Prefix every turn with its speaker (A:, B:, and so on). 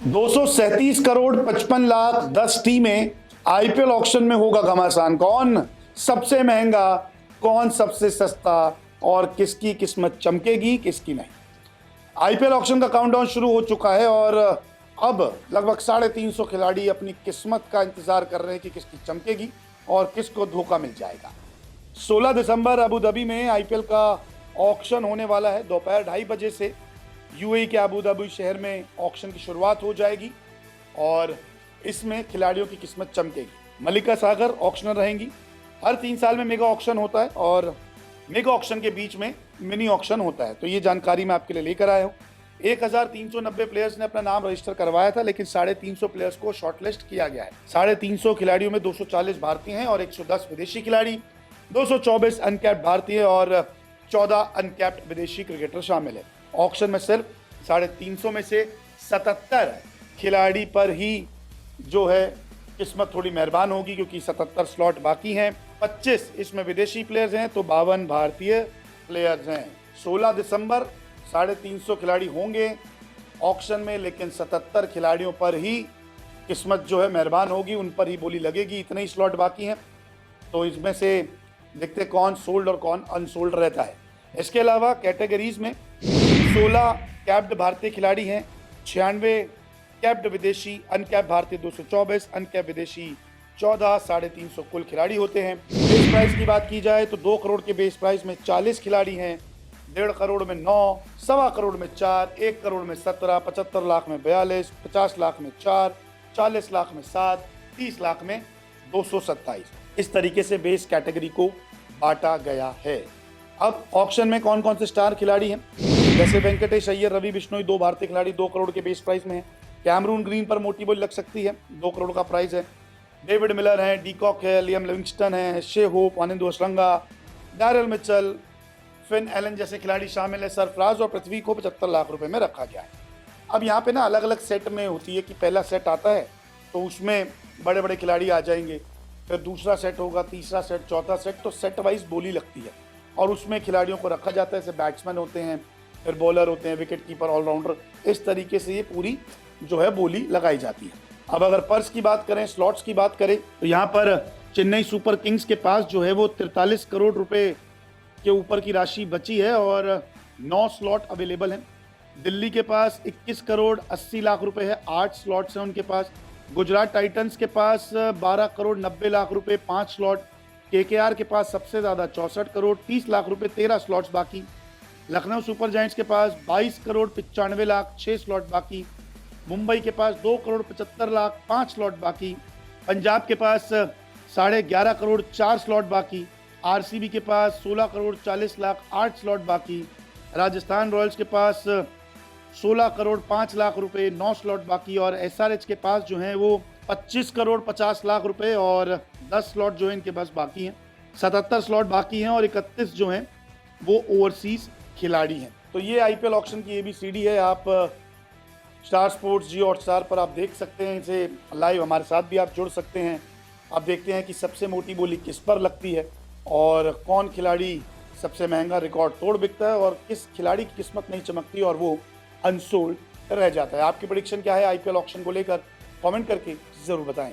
A: 237 करोड़ 55 लाख 10 टीमें IPL auction में होगा घमासान। कौन सबसे महंगा, कौन सबसे सस्ता और किसकी किस्मत चमकेगी, किसकी नहीं। आईपीएल ऑक्शन का काउंटडाउन शुरू हो चुका है और अब लगभग 350 खिलाड़ी अपनी किस्मत का इंतजार कर रहे हैं कि किसकी चमकेगी और किसको धोखा मिल जाएगा। 16 दिसंबर अबू धाबी में आईपीएल का ऑक्शन होने वाला है। दोपहर 2:30 बजे से यूएई के अबू धाबी शहर में ऑक्शन की शुरुआत हो जाएगी और इसमें खिलाड़ियों की किस्मत चमकेगी। मल्लिका सागर ऑक्शनर रहेंगी। हर 3 साल में मेगा ऑक्शन होता है और मेगा ऑक्शन के बीच में मिनी ऑक्शन होता है। तो ये जानकारी मैं आपके लिए लेकर आया हूँ। 1390 प्लेयर्स ने अपना नाम रजिस्टर करवाया था, लेकिन 350 प्लेयर्स को शॉर्टलिस्ट किया गया है। 350 खिलाड़ियों में 240 भारतीय हैं और 110 विदेशी खिलाड़ी, 224 अनकैप्ड भारतीय और 14 अनकैप्ड विदेशी क्रिकेटर शामिल है। ऑक्शन में सिर्फ 350 में से 77 खिलाड़ी पर ही जो है किस्मत थोड़ी मेहरबान होगी, क्योंकि 77 स्लॉट बाकी हैं। 25 इसमें विदेशी प्लेयर्स हैं तो 52 भारतीय प्लेयर्स हैं। 16 दिसंबर 350 खिलाड़ी होंगे ऑक्शन में, लेकिन 77 खिलाड़ियों पर ही किस्मत जो है मेहरबान होगी, उन पर ही बोली लगेगी। इतने ही स्लॉट बाकी हैं, तो इसमें से देखते कौन सोल्ड और कौन अनसोल्ड रहता है। इसके अलावा कैटेगरीज में 16 कैप्ड भारतीय खिलाड़ी हैं, 96 कैप्ड विदेशी, अनकैप भारतीय 224, अनकैप विदेशी 14, 350 कुल खिलाड़ी होते हैं। बेस प्राइस की बात की जाए तो 2 करोड़ के बेस प्राइस में 40 खिलाड़ी हैं, 1.5 करोड़ में 9, 1.25 करोड़ में 4, 1 करोड़ में 17, 75 लाख में 42, 50 लाख में 4, 40 लाख में 7, 30 लाख में 227। इस तरीके से बेस कैटेगरी को बांटा गया है। अब ऑक्शन में कौन कौन से स्टार खिलाड़ी हैं, जैसे वेंकटेश अय्यर, रवि बिश्नोई, 2 भारतीय खिलाड़ी 2 करोड़ के बेस प्राइस में हैं। कैमरून ग्रीन पर मोटी बोली लग सकती है, 2 करोड़ का प्राइस है। डेविड मिलर हैं, डीकॉक है, लियम लिविंगस्टन है, शे होप, आनंद अशरंगा, डैरिल मिचेल, फिन एलन जैसे खिलाड़ी शामिल है। सरफराज और पृथ्वी को 75 लाख रुपए में रखा गया है। अब यहाँ पे ना अलग अलग सेट में होती है कि पहला सेट आता है तो उसमें बड़े बड़े खिलाड़ी आ जाएंगे, फिर दूसरा सेट होगा, तीसरा सेट, चौथा सेट, तो सेट वाइज बोली लगती है और उसमें खिलाड़ियों को रखा जाता है। जैसे बैट्समैन होते हैं, फिर बॉलर होते हैं, विकेट कीपर, ऑलराउंडर, इस तरीके से ये पूरी जो है बोली लगाई जाती है। अब अगर पर्स की बात करें, स्लॉट्स की बात करें, तो यहाँ पर चेन्नई सुपर किंग्स के पास जो है वो 43 करोड़ रुपए के ऊपर की राशि बची है और 9 स्लॉट अवेलेबल हैं। दिल्ली के पास 21 करोड़ 80 लाख रुपए है, 8 स्लॉट्स हैं उनके पास। गुजरात टाइटंस के पास 12 करोड़ 90 लाख रुपए, 5 स्लॉट। केकेआर के पास सबसे ज़्यादा 64 करोड़ 30 लाख रुपए, 13 स्लॉट्स बाकी। लखनऊ सुपर जायंट्स के पास 22 करोड़ 95 लाख, 6 स्लॉट बाकी। मुंबई के पास 2 करोड़ 75 लाख, 5 स्लॉट बाकी। पंजाब के पास 11.5 करोड़ 4 स्लॉट बाकी। आरसीबी के पास 16 करोड़ 40 लाख, 8 स्लॉट बाकी। राजस्थान रॉयल्स के पास 16 करोड़ 5 लाख रुपए, 9 स्लॉट बाकी। और एसआरएच के पास जो है वो 25 करोड़ 50 लाख रुपए और 10 स्लॉट जो है इनके पास बाकी हैं। 77 स्लॉट बाकी हैं और 31 जो हैं वो ओवरसीज खिलाड़ी हैं। तो ये आईपीएल ऑक्शन की ABCD है। आप स्टार स्पोर्ट्स, जियो हॉटस्टार पर आप देख सकते हैं इसे लाइव, हमारे साथ भी आप जुड़ सकते हैं। आप देखते हैं कि सबसे मोटी बोली किस पर लगती है और कौन खिलाड़ी सबसे महंगा रिकॉर्ड तोड़ बिकता है और किस खिलाड़ी की किस्मत नहीं चमकती और वो अनसोल्ड रह जाता है। आपकी प्रेडिक्शन क्या है आईपीएल ऑक्शन को लेकर, कमेंट करके ज़रूर बताएं।